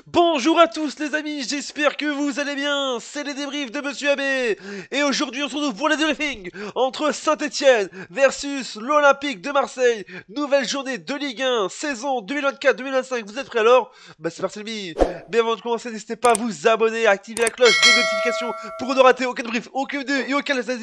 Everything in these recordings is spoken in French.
Bonjour à tous les amis, j'espère que vous allez bien. C'est les débriefs de Monsieur Abbé. Et aujourd'hui on se retrouve pour les débriefings entre Saint-Etienne versus l'Olympique de Marseille. Nouvelle journée de Ligue 1, saison 2024-2025. Vous êtes prêts alors? Bah c'est parti les amis. Mais avant de commencer, n'hésitez pas à vous abonner, à activer la cloche des notifications pour ne rater aucun débrief, aucun vidéo et aucun laisser.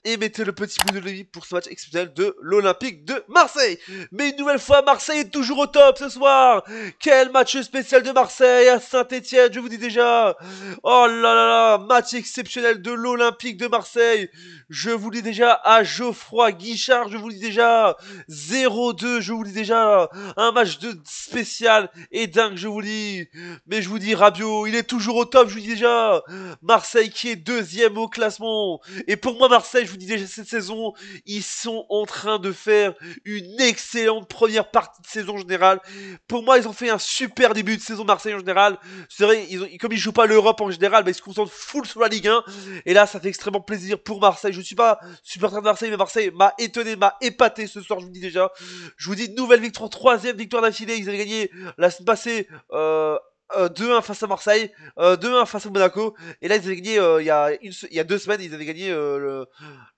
Et mettez le petit pouce de l'avis pour ce match exceptionnel de l'Olympique de Marseille. Mais une nouvelle fois, Marseille est toujours au top ce soir. Quel match spécial de Marseille à Saint-Etienne, je vous dis déjà. Oh là là là, match exceptionnel de l'Olympique de Marseille. Je vous dis déjà à Geoffroy Guichard, je vous dis déjà 0-2, je vous dis déjà un match de spécial et dingue, je vous dis. Mais je vous dis Rabiot, il est toujours au top, je vous dis déjà. Marseille qui est deuxième au classement. Et pour moi Marseille, je vous dis déjà cette saison, ils sont en train de faire une excellente première partie de saison générale. Pour moi, ils ont fait un super début de saison Marseille en général. C'est vrai, comme ils jouent pas l'Europe en général, bah, ils se concentrent full sur la Ligue 1. Et là, ça fait extrêmement plaisir pour Marseille. Je suis pas supporter de Marseille, mais Marseille m'a étonné, m'a épaté ce soir, je vous dis déjà. Je vous dis, nouvelle victoire, troisième victoire d'affilée. Ils avaient gagné la semaine passée 2-1 face à Marseille, 2-1 face à Monaco. Et là, ils avaient gagné il y a 2 semaines, ils avaient gagné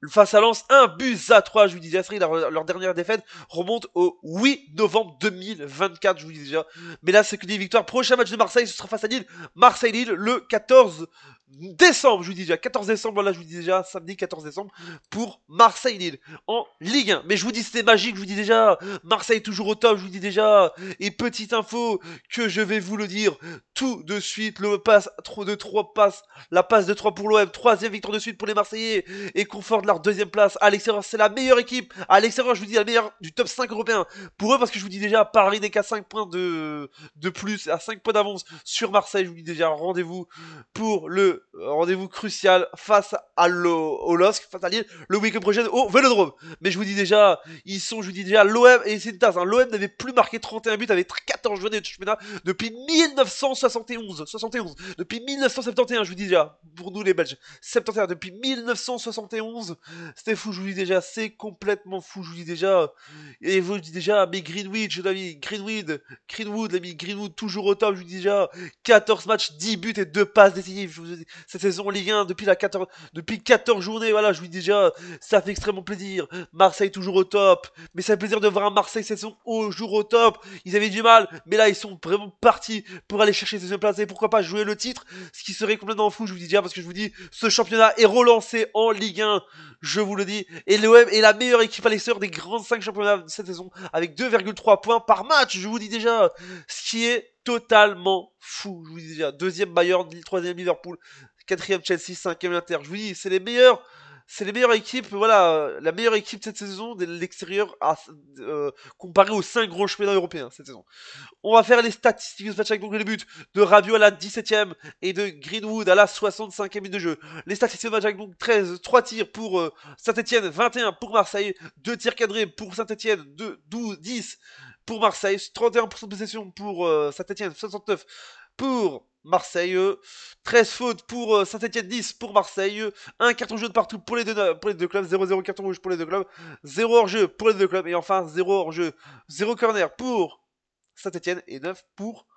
face à Lens 1-3. Je vous dis déjà, leur dernière défaite remonte au 8 novembre 2024, je vous dis déjà. Mais là, c'est que des victoires. Prochain match de Marseille, ce sera face à Lille. Marseille-Lille le 14 décembre, je vous dis déjà. 14 décembre, là, je vous dis déjà, samedi 14 décembre, pour Marseille-Lille en Ligue 1. Mais je vous dis, c'était magique, je vous dis déjà. Marseille toujours au top, je vous dis déjà. Et petite info que je vais vous le dire tout de suite, le passe de 3 passes, la passe de 3 pour l'OM, troisième victoire de suite pour les Marseillais et confortent leur deuxième place. À l'extérieur, c'est la meilleure équipe. À l'extérieur, je vous dis la meilleure du top 5 européen. Pour eux, parce que je vous dis déjà, Paris n'est qu'à 5 points de plus, à 5 points d'avance sur Marseille. Je vous dis déjà, rendez-vous pour le rendez-vous crucial face à au LOSC, face à Lille, le week-end prochain au Vélodrome. Mais je vous dis déjà, je vous dis déjà, l'OM, et c'est une tasse, hein, l'OM n'avait plus marqué 31 buts avec 14 journées de championnat depuis 1971. Depuis 1971, je vous dis déjà, pour nous les Belges. 71, depuis 1971. C'était fou, je vous dis déjà, c'est complètement fou, je vous dis déjà. Et vous, je dis déjà, mais Greenwood, l'ami, Greenwood, toujours au top, je vous dis déjà. 14 matchs, 10 buts et 2 passes décisives. Je vous dis, cette saison Ligue 1, depuis 14 journées, voilà, je vous dis déjà, ça fait extrêmement plaisir. Marseille toujours au top. Mais ça fait plaisir de voir un Marseille cette saison toujours au top. Ils avaient du mal, mais là, ils sont vraiment partis pour aller chercher cette deuxième place. Et pourquoi pas jouer le titre, ce qui serait complètement fou, je vous dis déjà, parce que je vous dis, ce championnat est relancé en Ligue 1, je vous le dis. Et l'OM est la meilleure équipe à l'extérieur des grands 5 championnats de cette saison, avec 2,3 points par match, je vous dis déjà. Ce qui est totalement fou, je vous dis déjà. Deuxième Bayern, troisième Liverpool, quatrième Chelsea, cinquième Inter. Je vous dis, c'est les meilleures équipes, voilà, la meilleure équipe cette saison de l'extérieur comparé aux 5 gros championnats européens cette saison. On va faire les statistiques de ce match avec donc les buts de Rabiot à la 17ème et de Greenwood à la 65ème minute de jeu. Les statistiques de match avec donc 3 tirs pour Saint-Etienne, 21 pour Marseille, 2 tirs cadrés pour Saint-Etienne, 10 pour Marseille, 31% de possession pour Saint-Etienne, 69 pour Marseille, 13 fautes pour Saint-Etienne, 10 pour Marseille, 1 carton jaune partout pour les deux clubs, 0-0 carton rouge pour les deux clubs, 0 hors-jeu pour les deux clubs, et enfin 0 hors-jeu, 0 corner pour Saint-Etienne et 9 pour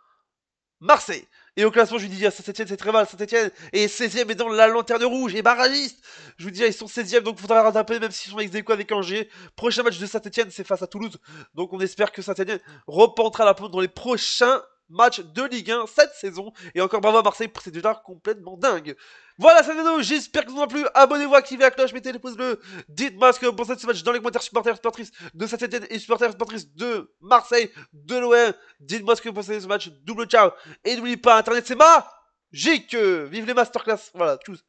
Marseille. Et au classement, je lui dis à Saint-Etienne, c'est très mal. Saint-Etienne est 16ème et dans la lanterne rouge et barragiste. Je vous dis, ils sont 16ème, donc il faudra rattraper, même s'ils sont ex aequo avec Angers. Prochain match de Saint-Etienne, c'est face à Toulouse. Donc on espère que Saint-Etienne reprendra la pente dans les prochains matchs de Ligue 1 cette saison. Et encore bravo à Marseille pour cette victoire complètement dingue. Voilà cette vidéo, j'espère que ça vous a plu. Abonnez-vous, activez la cloche, mettez les pouces bleus. Dites-moi ce que vous pensez de ce match dans les commentaires, supporters, supportrices de Saint-Etienne et supporters, supportrices de Marseille, de l'OM. Dites-moi ce que vous pensez de ce match. Double ciao. Et n'oubliez pas, Internet c'est magique. Vive les masterclass. Voilà, tchuss.